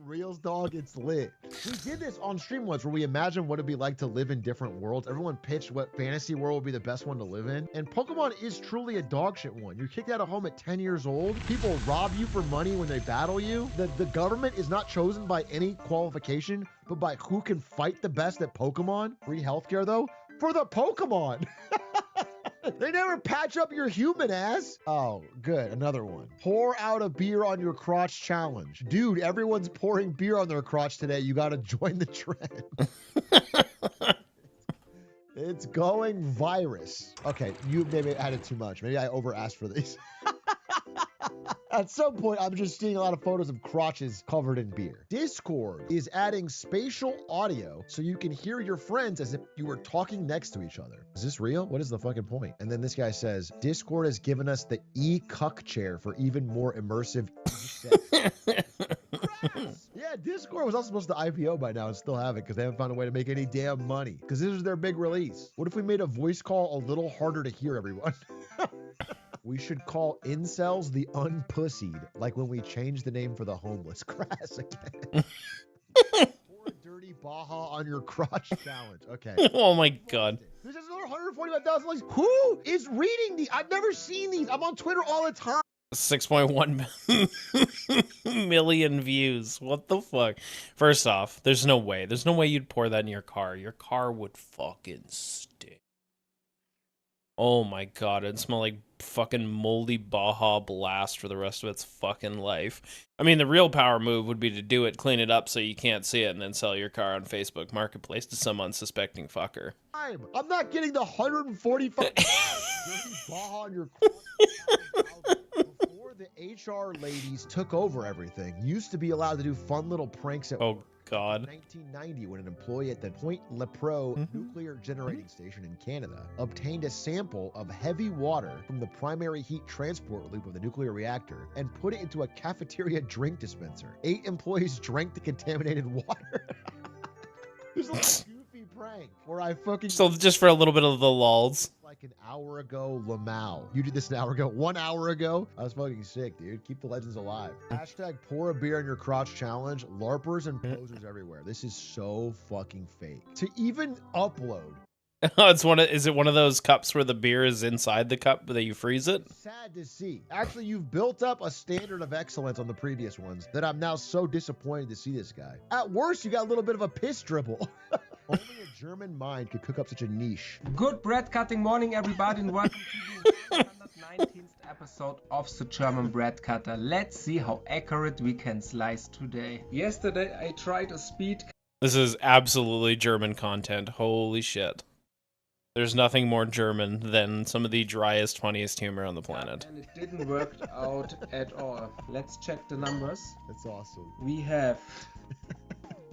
Reels, dog, it's lit. We did this on stream once where we imagined what it'd be like to live in different worlds. Everyone pitched what fantasy world would be the best one to live in. And Pokemon is truly a dog shit one. You're kicked out of home at 10 years old. People rob you for money when they battle you. The government is not chosen by any qualification, but by who can fight the best at Pokemon. Free healthcare, though, for the Pokemon. They never patch up your human ass. Oh, good. Another one. Pour out a beer on your crotch challenge. Dude, everyone's pouring beer on their crotch today. You got to join the trend. It's going virus. Okay, you maybe added too much. Maybe I over asked for these. At some point, I'm just seeing a lot of photos of crotches covered in beer. Discord is adding spatial audio so you can hear your friends as if you were talking next to each other. Is this real? What is the fucking point? And then this guy says, Discord has given us the e-cuck chair for even more immersive Yeah, Discord was also supposed to IPO by now and still have it because they haven't found a way to make any damn money. Because this is their big release. What if we made a voice call a little harder to hear, everyone? We should call incels the unpussied, like when we changed the name for the homeless. Grass again. Pour a dirty Baja on your crotch challenge. Okay. Oh my god. This is another 145,000 likes. Who is reading these? I've never seen these. I'm on Twitter all the time. 6.1 million views. What the fuck? First off, there's no way. There's no way you'd pour that in your car. Your car would fucking stink. Oh my god, it'd smell like fucking moldy Baja Blast for the rest of its fucking life. I mean, the real power move would be to do it, clean it up so you can't see it, and then sell your car on Facebook Marketplace to some unsuspecting fucker. I'm not getting the 145 dirty Baja on your Before the HR ladies took over everything, you used to be allowed to do fun little pranks at work. God. In 1990, when an employee at the Point Lepreau nuclear generating station in Canada obtained a sample of heavy water from the primary heat transport loop of the nuclear reactor and put it into a cafeteria drink dispenser. 8 employees drank the contaminated water. There's a little goofy prank where I fucking... So just for a little bit of the lulz. Like an hour ago, Lamau. You did this an hour ago. 1 hour ago? I was fucking sick, dude. Keep the legends alive. Hashtag pour a beer in your crotch challenge. LARPers and posers everywhere. This is so fucking fake. To even upload. Is it one of those cups where the beer is inside the cup that you freeze it? Sad to see. Actually, you've built up a standard of excellence on the previous ones that I'm now so disappointed to see this guy. At worst, you got a little bit of a piss dribble. Only a German mind could cook up such a niche. Good bread cutting morning, everybody, and welcome to the 119th episode of the German bread cutter. Let's see how accurate we can slice today. Yesterday I tried a speed. This is absolutely German content. Holy shit. There's nothing more German than some of the driest, funniest humor on the planet. And it didn't work out at all. Let's check the numbers. That's awesome. We have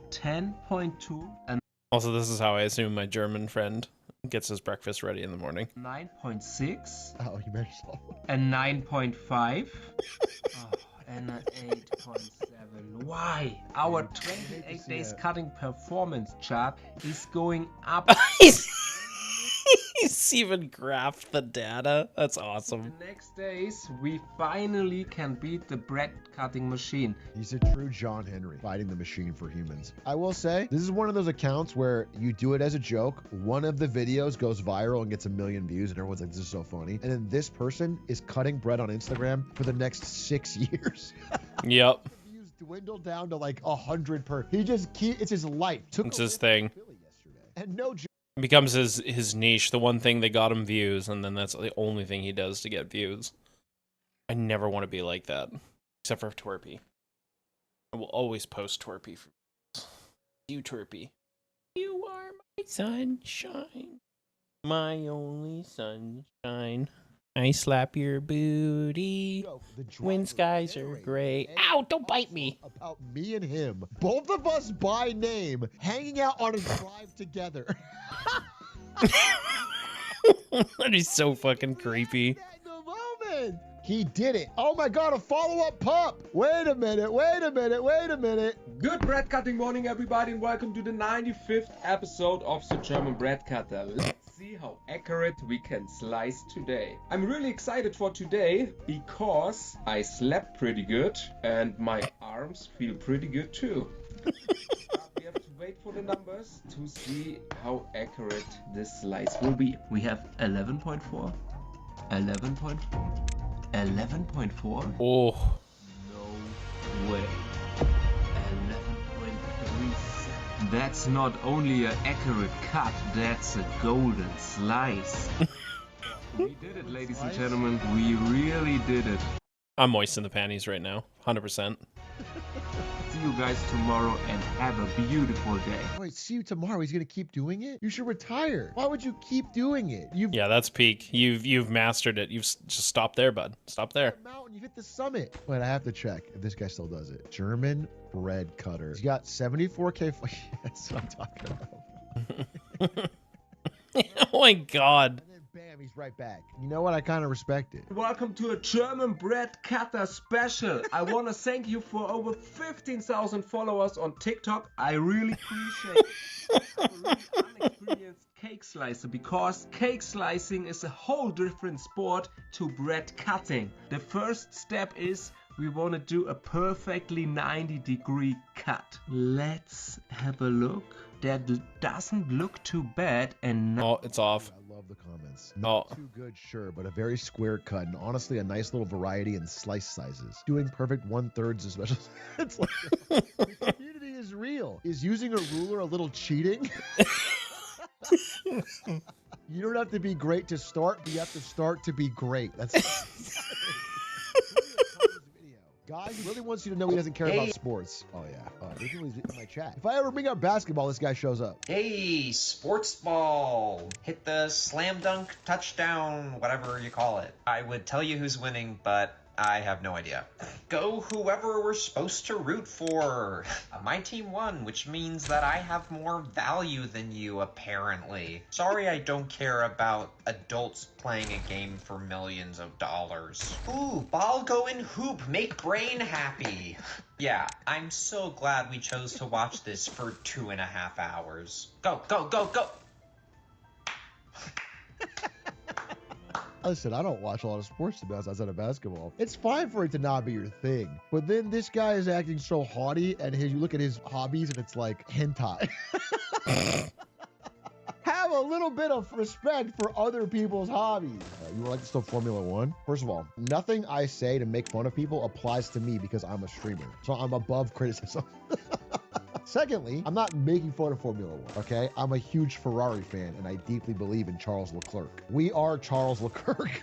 10.2 and Also, this is how I assume my German friend gets his breakfast ready in the morning. 9.6. Oh, you mentioned so. And 9.5. And an 8.7. Why? Our 28 days cutting performance chart is going up. He's even graphed the data. That's awesome. The next days, we finally can beat the bread cutting machine. He's a true John Henry, fighting the machine for humans. I will say, this is one of those accounts where you do it as a joke. One of the videos goes viral and gets 1 million views, and everyone's like, this is so funny. And then this person is cutting bread on Instagram for the next 6 years. Yep. Views dwindle down to like 100 per. He just it's his life. It's his thing. And no joke. It becomes his niche, the one thing that got him views, and then that's the only thing he does to get views. I never want to be like that, except for Twerpy. I will always post Twerpy for you, Twerpy. You are my sunshine, my only sunshine. I slap your booty when skies are gray. Ow, don't bite me. About me and him, both of us by name, hanging out on a drive together. That is so fucking creepy. He did it. Oh my god, a follow-up pup. Wait a minute. Good bread cutting morning, everybody, and welcome to the 95th episode of the German bread cutter. Let's see how accurate we can slice today. I'm really excited for today because I slept pretty good and my arms feel pretty good too. We have to wait for the numbers to see how accurate this slice will be. We have 11.4, 11.4, 11.4. Oh. No way. 11.37. That's not only an accurate cut, that's a golden slice. We did it, ladies and gentlemen. We really did it. I'm moist in the panties right now, 100%. See you guys tomorrow and have a beautiful day. Wait, see you tomorrow. He's gonna keep doing it? You should retire. Why would you keep doing it? Yeah, that's peak. You've mastered it. You've just stopped there, bud. Stop there. Mountain, you hit the summit. Wait, I have to check if this guy still does it. German bread cutter. He's got 74K. That's what I'm talking about. Oh my god. Bam, he's right back. You know what? I kind of respect it. Welcome to a German bread cutter special. I want to thank you for over 15,000 followers on TikTok. I really appreciate it. I'm a really unexperienced cake slicer because cake slicing is a whole different sport to bread cutting. The first step is we want to do a perfectly 90-degree cut. Let's have a look. That doesn't look too bad, and oh, it's off. I love the comments. Not too good, sure, but a very square cut, and honestly, a nice little variety in slice sizes. Doing perfect 1/3 is special. It's like the community is real. Is using a ruler a little cheating? You don't have to be great to start, but you have to start to be great. That's. Guys, he really wants you to know he doesn't care about sports. Oh, yeah. He's in my chat. If I ever bring up basketball, this guy shows up. Hey, sports ball. Hit the slam dunk, touchdown, whatever you call it. I would tell you who's winning, but I have no idea. Go whoever we're supposed to root for. My team won, which means that I have more value than you, apparently. Sorry I don't care about adults playing a game for millions of dollars. Ooh, ball go in hoop, make brain happy. Yeah, I'm so glad we chose to watch this for 2.5 hours. Go, go, go, go! Listen, I don't watch a lot of sports, to be honest, outside of basketball. It's fine for it to not be your thing. But then this guy is acting so haughty, and you look at his hobbies, and it's like hentai. Have a little bit of respect for other people's hobbies. You would like to still Formula One? First of all, nothing I say to make fun of people applies to me because I'm a streamer. So I'm above criticism. Secondly, I'm not making fun of Formula One, okay? I'm a huge Ferrari fan, and I deeply believe in Charles Leclerc. We are Charles Leclerc.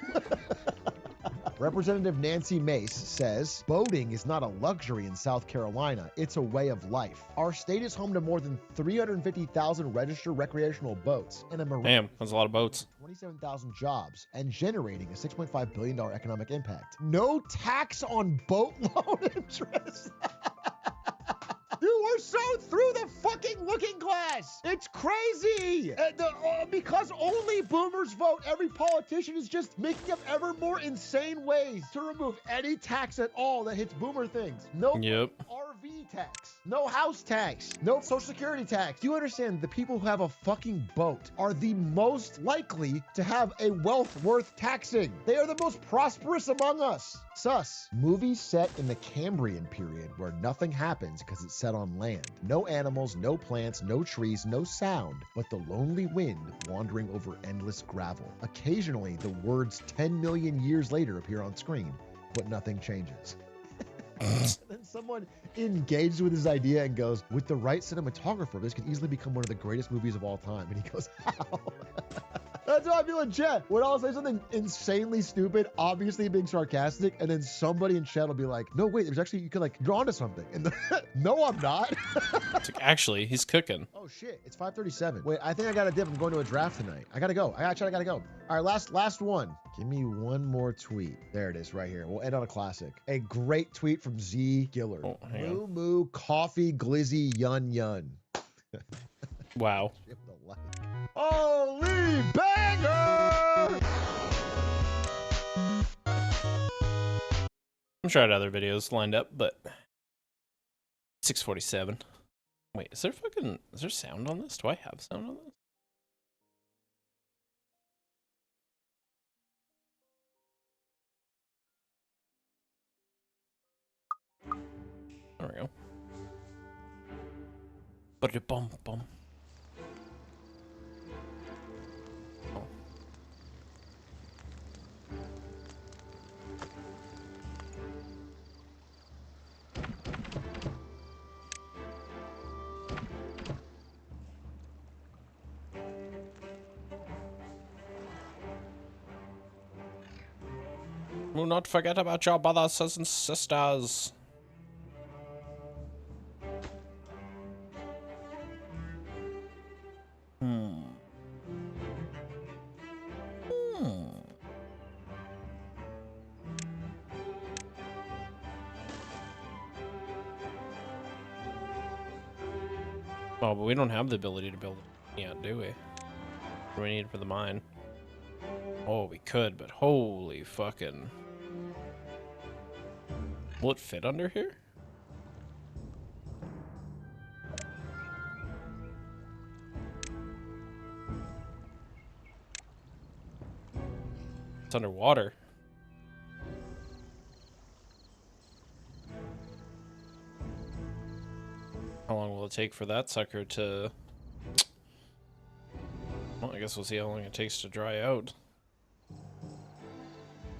Representative Nancy Mace says, boating is not a luxury in South Carolina, it's a way of life. Our state is home to more than 350,000 registered recreational boats and a marine. Damn, that's a lot of boats. 27,000 jobs and generating a $6.5 billion economic impact. No tax on boat loan interest. You are so through the fucking looking glass. It's crazy. Because only boomers vote, every politician is just making up ever more insane ways to remove any tax at all that hits boomer things. No RV tax, no house tax, no social security tax. Do you understand the people who have a fucking boat are the most likely to have a wealth worth taxing? They are the most prosperous among us. Sus. Movies set in the Cambrian period where nothing happens because it's set on land. No animals, no plants, no trees, no sound, but the lonely wind wandering over endless gravel. Occasionally, the words 10 million years later appear on screen, but nothing changes. And then someone engaged with his idea and goes, with the right cinematographer, this could easily become one of the greatest movies of all time. And he goes, how? That's how I feel in chat. When I'll say something insanely stupid, obviously being sarcastic, and then somebody in chat will be like, no, wait, there's actually, you could like draw onto something. And no, I'm not. It's like, actually, he's cooking. Oh shit, it's 5:37. Wait, I think I got a dip. I'm going to a draft tonight. I gotta go. I gotta go. All right, last one. Give me one more tweet. There it is right here. We'll end on a classic. A great tweet from Z Gillard. Oh, Moo moo coffee glizzy yun yun. Wow. Holy banger! I'm sure I had other videos lined up, but 6:47. Wait, is there sound on this? Do I have sound on this? There we go. Bum bum. Do not forget about your brothers and sisters. Oh, but we don't have the ability to build it yet, do we? What do we need for the mine? Oh, we could, but holy fucking... Will it fit under here? It's underwater. How long will it take for that sucker to... Well, I guess we'll see how long it takes to dry out.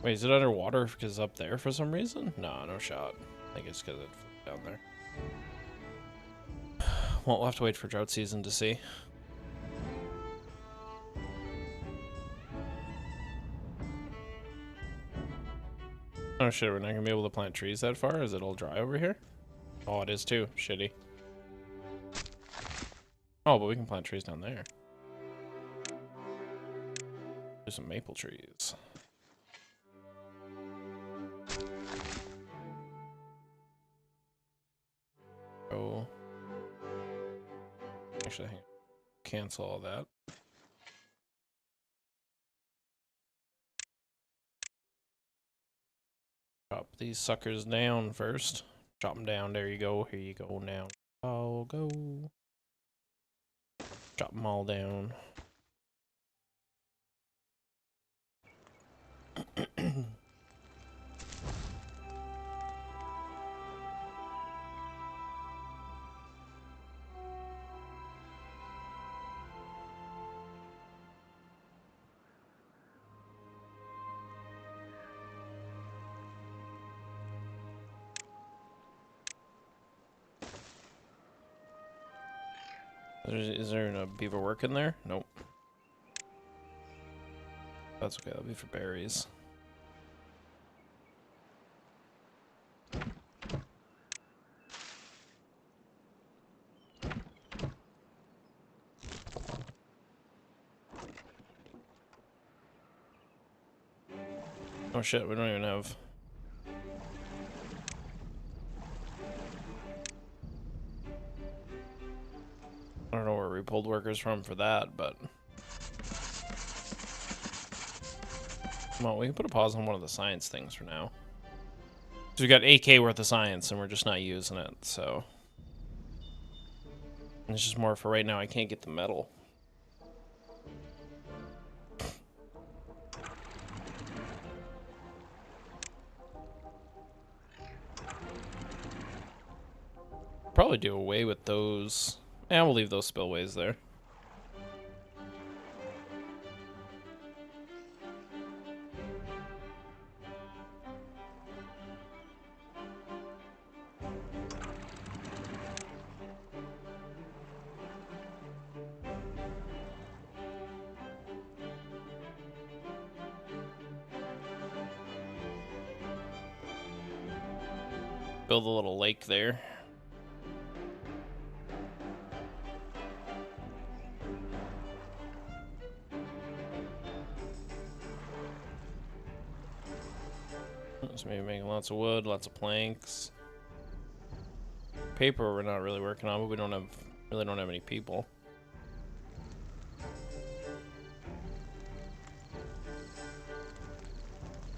Wait, is it underwater because it's up there for some reason? No, no shot. I think it's because it's down there. Well, we'll have to wait for drought season to see. Oh shit, we're not gonna be able to plant trees that far? Is it all dry over here? Oh, it is too. Shitty. Oh, but we can plant trees down there. There's some maple trees. Oh. Actually, hang on. Cancel all that. Chop these suckers down first. Chop them down. There you go. Here you go now. I'll go. Chop them all down. Is there a beaver work in there? Nope. That's okay, that'll be for berries. Oh shit, we don't even have... I don't know where we pulled workers from for that, but... Well, we can put a pause on one of the science things for now. So we got 8K worth of science, and we're just not using it, so... It's just more for right now, I can't get the metal. Probably do away with those. Yeah, we'll leave those spillways there. Build a little lake there. So maybe making lots of wood, lots of planks. Paper we're not really working on, but we really don't have any people.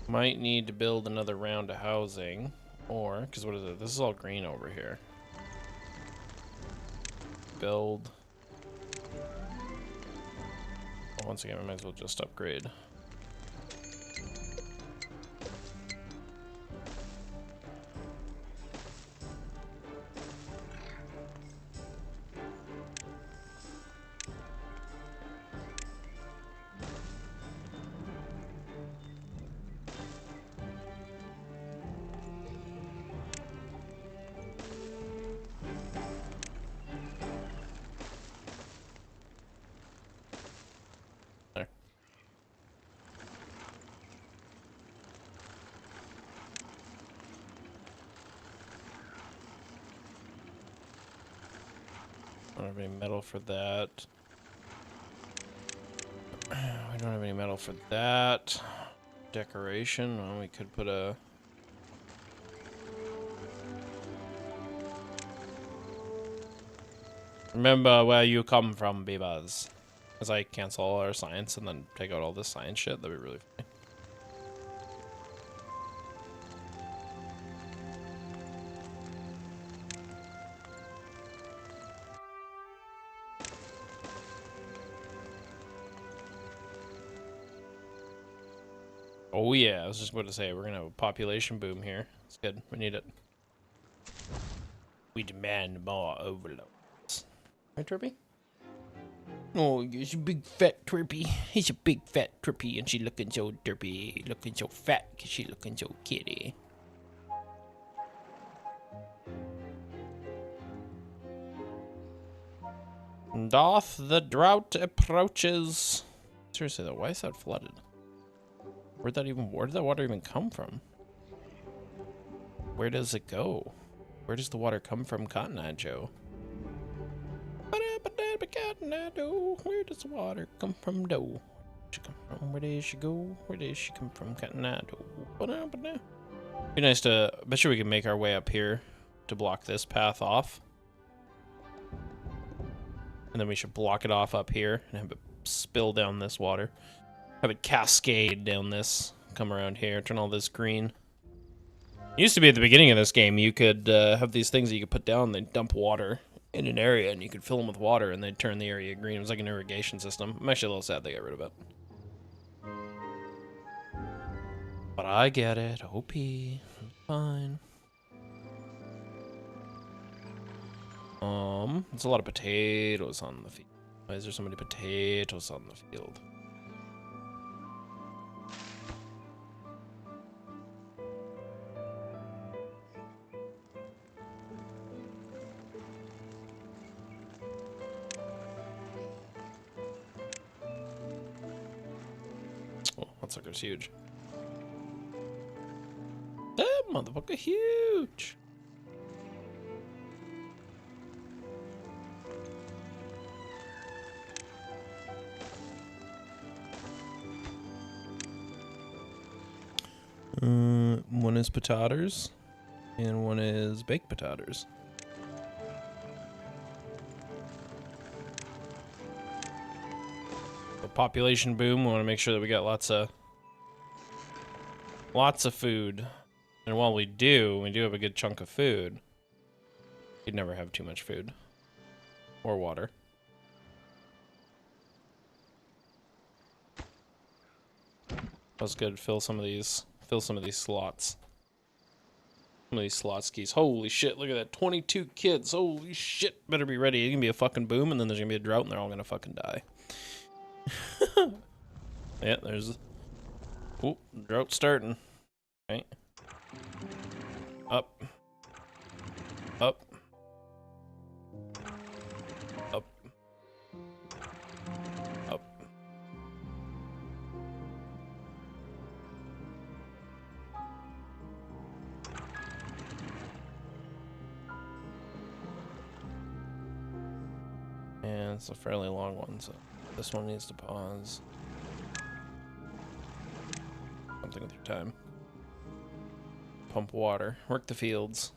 Might need to build another round of housing, or, because what is it? This is all green over here. Build. Well, once again, we might as well just upgrade. I don't have any metal for that. We don't have any metal for that. Decoration. Well, we could put a... Remember where you come from, beavers. As I cancel all our science and then take out all this science shit, that'd be really funny. Oh yeah, I was just about to say, we're gonna have a population boom here. It's good, we need it. We demand more overloads. Right, Trippy? Oh, he's a big fat Trippy. He's a big fat Trippy, and she looking so derpy, looking so fat, cause she looking so kitty. Doth the drought approaches. Seriously though, why is that flooded? Where did that water even come from? Where does it go? Where does the water come from, Cotton Eye Joe? Where does the water come from, Doe? Where does she go? Where does she come from, Cotton Eye Joe? Be nice to... I bet you we can make our way up here to block this path off. And then we should block it off up here and have it spill down this water. Have it cascade down this, come around here, turn all this green. It used to be at the beginning of this game, you could have these things that you could put down, they'd dump water in an area, and you could fill them with water, and they'd turn the area green. It was like an irrigation system. I'm actually a little sad they got rid of it. But I get it, OP, fine. There's a lot of potatoes on the field. Why is there so many potatoes on the field? Oh, that sucker's huge. That motherfucker huge. One is potatoes, and one is baked potatoes. A population boom. We want to make sure that we got lots of food, and while we do have a good chunk of food. You'd never have too much food or water. That's good. Fill some of these slots. Some of these slot skis. Holy shit, look at that. 22 kids. Holy shit. Better be ready. It's gonna be a fucking boom, and then there's gonna be a drought, and they're all gonna fucking die. Yeah, there's... Oh, drought starting. Right. Up. Up. Up. Up. And it's a fairly long one, so this one needs to pause. Something with your time. Pump water. Work the fields.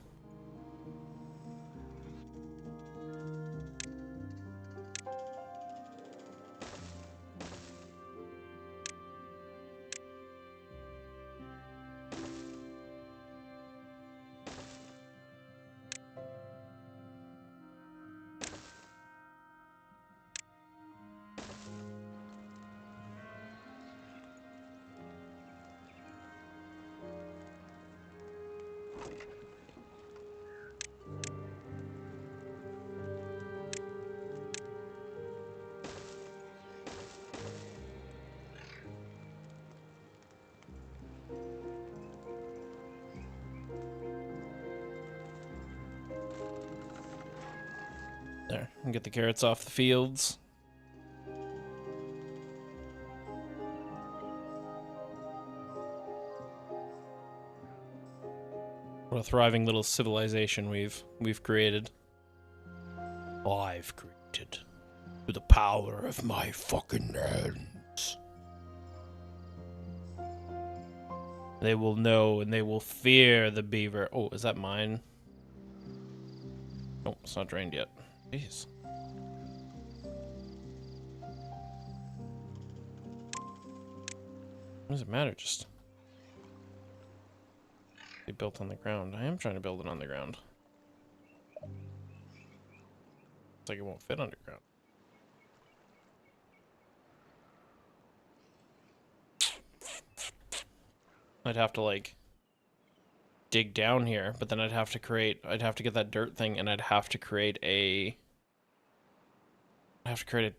There, and get the carrots off the fields. What a thriving little civilization we've created. I've created with the power of my fucking hands. They will know and they will fear the beaver. Oh, is that mine? Oh, it's not drained yet. Jeez. What does it matter? Just be built on the ground. I am trying to build it on the ground. It's like it won't fit underground. I'd have to like dig down here, but then I'd have to get that dirt thing, and I'd have to create a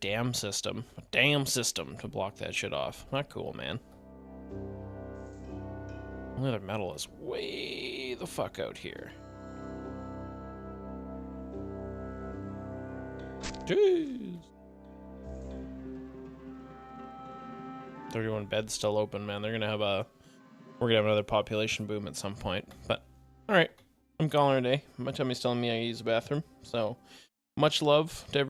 dam system. A dam system to block that shit off. Not cool, man. Only other metal is way the fuck out here. Jeez. 31 beds still open, man. We're gonna have another population boom at some point. But all right, I'm calling it a day. My tummy's telling me I use the bathroom. So much love to everyone.